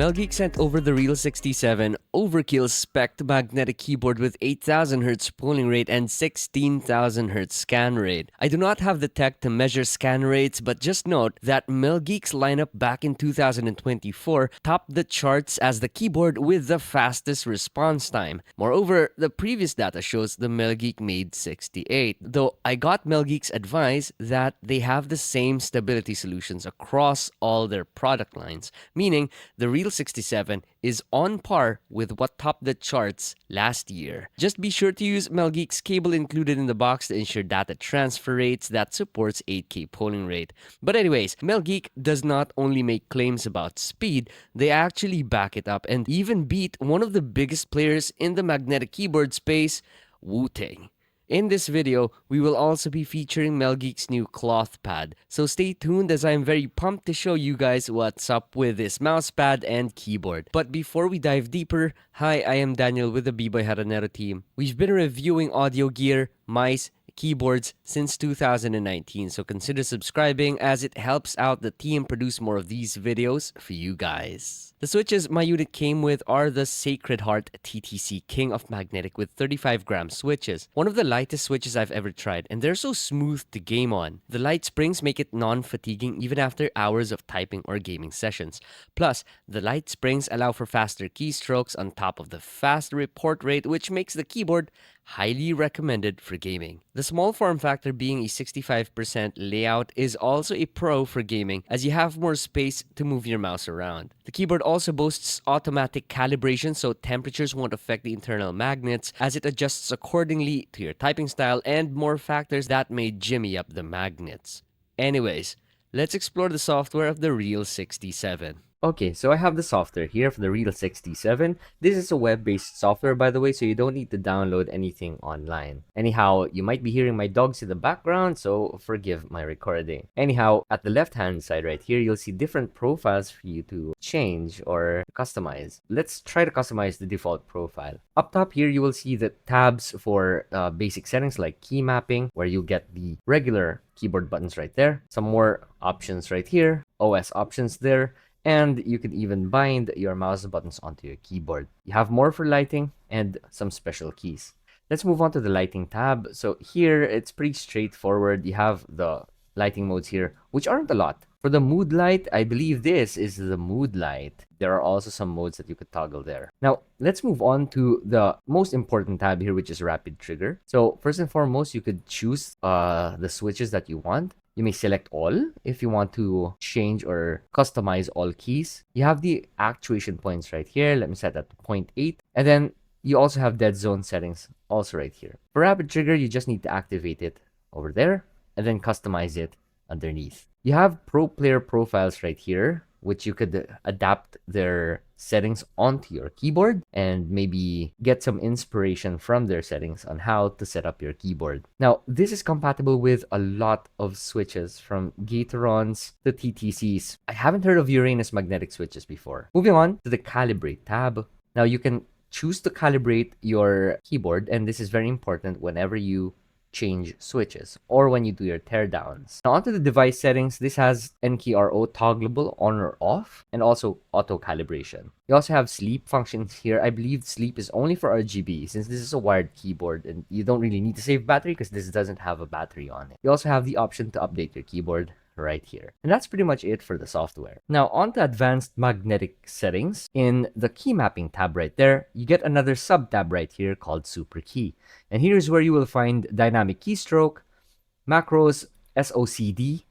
Melgeek sent over the Real67 overkill spec'd magnetic keyboard with 8000Hz polling rate and 16,000Hz scan rate. I do not have the tech to measure scan rates, but just note that Melgeek's lineup back in 2024 topped the charts as the keyboard with the fastest response time. Moreover, the previous data shows the Melgeek made 68, though I got Melgeek's advice that they have the same stability solutions across all their product lines, meaning the Real67 is on par with what topped the charts last year. Just be sure to use Melgeek's cable included in the box to ensure data transfer rates that supports 8K polling rate. But anyways, Melgeek does not only make claims about speed, they actually back it up and even beat one of the biggest players in the magnetic keyboard space, Wu-Tang. In this video, we will also be featuring Melgeek's new cloth pad, so stay tuned as I am very pumped to show you guys what's up with this mousepad and keyboard. But before we dive deeper, hi, I am Daniel with the Biboyharanero team. We've been reviewing audio gear, mice, keyboards since 2019, so consider subscribing as it helps out the team produce more of these videos for you guys. The switches my unit came with are the Sacred Heart TTC King of Magnetic with 35-gram switches. One of the lightest switches I've ever tried, and they're so smooth to game on. The light springs make it non-fatiguing even after hours of typing or gaming sessions. Plus, the light springs allow for faster keystrokes on top of the fast report rate, which makes the keyboard highly recommended for gaming. The small form factor being a 65% layout is also a pro for gaming as you have more space to move your mouse around. The keyboard also boasts automatic calibration so temperatures won't affect the internal magnets as it adjusts accordingly to your typing style and more factors that may jimmy up the magnets. Anyways, let's explore the software of the Real67. Okay, so I have the software here for the Real67. This is a web-based software, by the way, so you don't need to download anything online. Anyhow, you might be hearing my dogs in the background, so forgive my recording. Anyhow, at the left-hand side right here, you'll see different profiles for you to change or customize. Let's try to customize the default profile. Up top here, you will see the tabs for basic settings like key mapping, where you get the regular keyboard buttons right there. Some more options right here, OS options there, and you can even bind your mouse buttons onto your keyboard. You have more for lighting and some special keys. Let's move on to the lighting tab. So here, it's pretty straightforward. You have the lighting modes here, which aren't a lot. For the mood light, I believe this is the mood light. There are also some modes that you could toggle there. Now, let's move on to the most important tab here, which is rapid trigger. So first and foremost, you could choose the switches that you want. You may select all if you want to change or customize all keys. You have the actuation points right here. Let me set that to 0.8. And then you also have dead zone settings also right here. For rapid trigger, you just need to activate it over there and then customize it underneath. You have pro player profiles right here, which you could adapt their settings onto your keyboard and maybe get some inspiration from their settings on how to set up your keyboard. Now, this is compatible with a lot of switches from Gatorons to TTCs. I haven't heard of Uranus magnetic switches before. Moving on to the calibrate tab. Now, you can choose to calibrate your keyboard, and this is very important whenever you change switches or when you do your teardowns. Now onto the device settings, this has NKRO toggleable on or off and also auto calibration. You also have sleep functions here. I believe sleep is only for RGB since this is a wired keyboard and you don't really need to save battery because this doesn't have a battery on it. You also have the option to update your keyboard right here. And that's pretty much it for the software. Now on to advanced magnetic settings. In the key mapping tab right there, you get another sub tab right here called super key. And here's where you will find dynamic keystroke, macros, SOCD,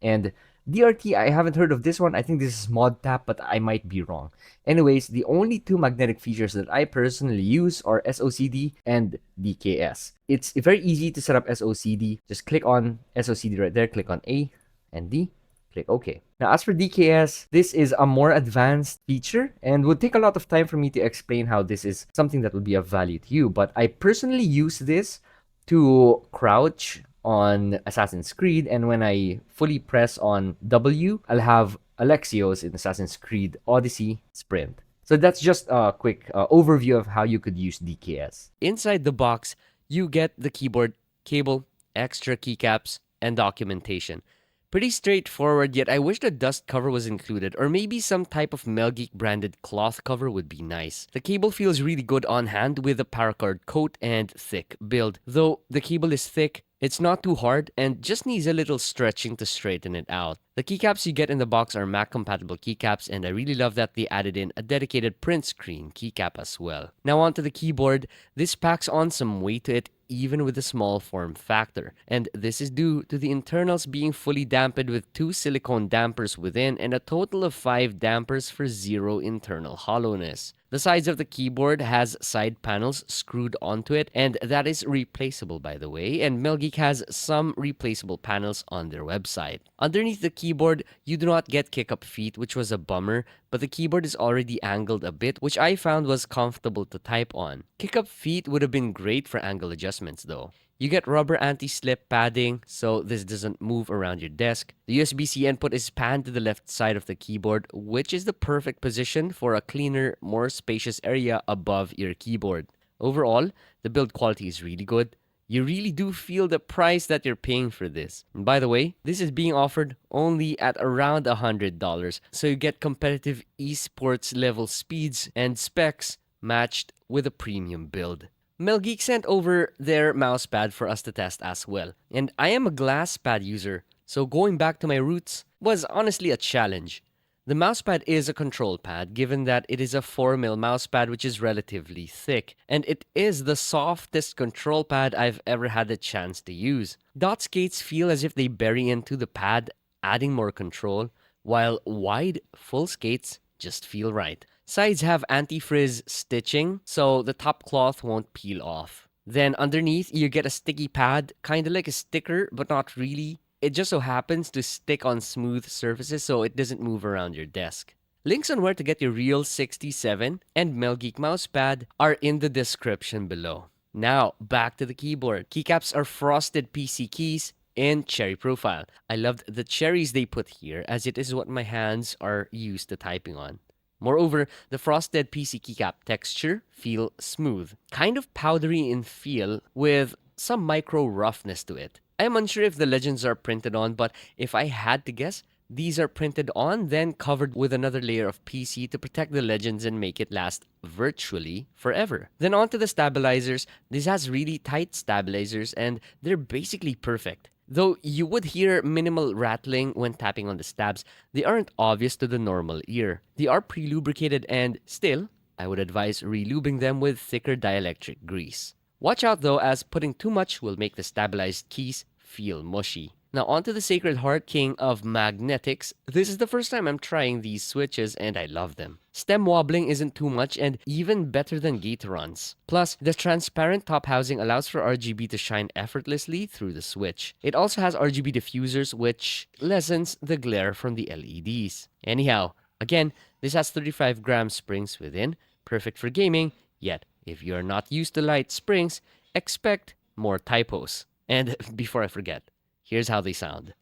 and DRT. I haven't heard of this one. I think this is mod tap, but I might be wrong. Anyways, the only two magnetic features that I personally use are SOCD and DKS. It's very easy to set up SOCD. Just click on SOCD right there, click on A and D, click OK. Now, as for DKS, this is a more advanced feature and would take a lot of time for me to explain how this is something that would be of value to you. But I personally use this to crouch on Assassin's Creed, and when I fully press on W, I'll have Alexios in Assassin's Creed Odyssey Sprint. So that's just a quick overview of how you could use DKS. Inside the box, you get the keyboard, cable, extra keycaps, and documentation. Pretty straightforward, yet I wish the dust cover was included, or maybe some type of Melgeek branded cloth cover would be nice. The cable feels really good on hand with a paracord coat and thick build. Though the cable is thick, it's not too hard and just needs a little stretching to straighten it out. The keycaps you get in the box are Mac compatible keycaps, and I really love that they added in a dedicated print screen keycap as well. Now onto the keyboard. This packs on some weight to it even with a small form factor, and this is due to the internals being fully dampened with 2 silicone dampers within and a total of 5 dampers for 0 internal hollowness. The sides of the keyboard has side panels screwed onto it, and that is replaceable by the way, and Melgeek has some replaceable panels on their website. Underneath the keyboard, you do not get kick-up feet, which was a bummer, but the keyboard is already angled a bit, which I found was comfortable to type on. Kick-up feet would have been great for angle adjustments though. You get rubber anti-slip padding, so this doesn't move around your desk. The USB-C input is panned to the left side of the keyboard, which is the perfect position for a cleaner, more spacious area above your keyboard. Overall, the build quality is really good. You really do feel the price that you're paying for this. And by the way, this is being offered only at around $100, so you get competitive esports level speeds and specs matched with a premium build. Melgeek sent over their mousepad for us to test as well. And I am a glass pad user, so going back to my roots was honestly a challenge. The mousepad is a control pad given that it is a 4mm mousepad which is relatively thick, and it is the softest control pad I've ever had the chance to use. Dot skates feel as if they bury into the pad, adding more control, while wide, full skates just feel right. Sides have anti-frizz stitching, so the top cloth won't peel off. Then underneath, you get a sticky pad, kinda like a sticker, but not really. It just so happens to stick on smooth surfaces so it doesn't move around your desk. Links on where to get your Real67 and Melgeek mousepad are in the description below. Now, back to the keyboard. Keycaps are frosted PC keys in cherry profile. I loved the cherries they put here as it is what my hands are used to typing on. Moreover, the frosted PC keycap texture feel smooth, kind of powdery in feel with some micro roughness to it. I am unsure if the legends are printed on, but if I had to guess, these are printed on, then covered with another layer of PC to protect the legends and make it last virtually forever. Then onto the stabilizers. This has really tight stabilizers and they're basically perfect. Though you would hear minimal rattling when tapping on the stabs, they aren't obvious to the normal ear. They are pre-lubricated and still, I would advise relubing them with thicker dielectric grease. Watch out though, as putting too much will make the stabilized keys feel mushy. Now onto the Sacred Heart King of Magnetics. This is the first time I'm trying these switches and I love them. Stem wobbling isn't too much and even better than Gateron's. Plus, the transparent top housing allows for RGB to shine effortlessly through the switch. It also has RGB diffusers which lessens the glare from the LEDs. Anyhow, again, this has 35 gram springs within, perfect for gaming, yet if you're not used to light springs, expect more typos. And before I forget, here's how they sound.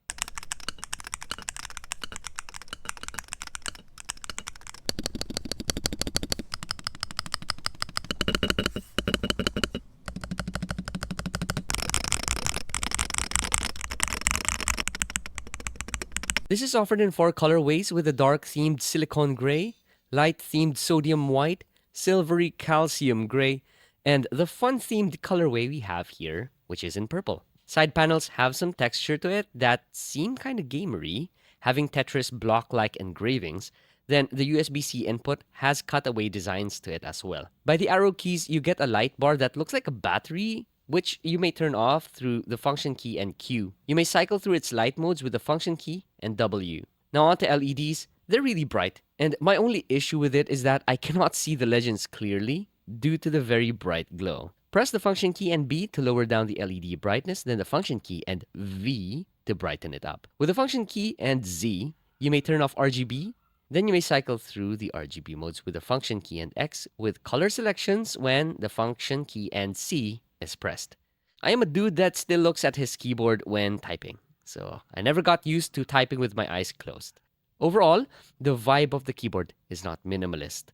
This is offered in 4 colorways with a dark-themed silicone gray, light-themed sodium white, silvery calcium gray, and the fun-themed colorway we have here, which is in purple. Side panels have some texture to it that seem kind of gamery, having Tetris block-like engravings. Then the USB-C input has cutaway designs to it as well. By the arrow keys, you get a light bar that looks like a battery, which you may turn off through the function key and Q. You may cycle through its light modes with the function key and W. Now onto LEDs. They're really bright, and my only issue with it is that I cannot see the legends clearly due to the very bright glow. Press the function key and B to lower down the LED brightness, then the function key and V to brighten it up. With the function key and Z, you may turn off RGB, then you may cycle through the RGB modes with the function key and X with color selections when the function key and C is pressed. I am a dude that still looks at his keyboard when typing, so I never got used to typing with my eyes closed. Overall, the vibe of the keyboard is not minimalist.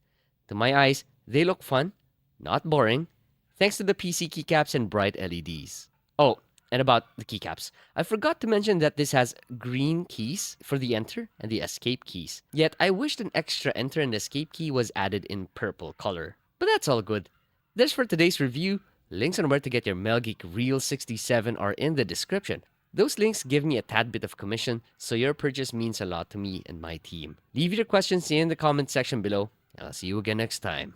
To my eyes, they look fun, not boring, thanks to the PC keycaps and bright LEDs. Oh, And about the keycaps, I forgot to mention that this has green keys for the enter and the escape keys. Yet I wished an extra enter and escape key was added in purple color. But that's all good. That's for today's review. Links on where to get your Melgeek Real67 are in the description. Those links give me a tad bit of commission, so your purchase means a lot to me and my team. Leave your questions in the comment section below, and I'll see you again next time.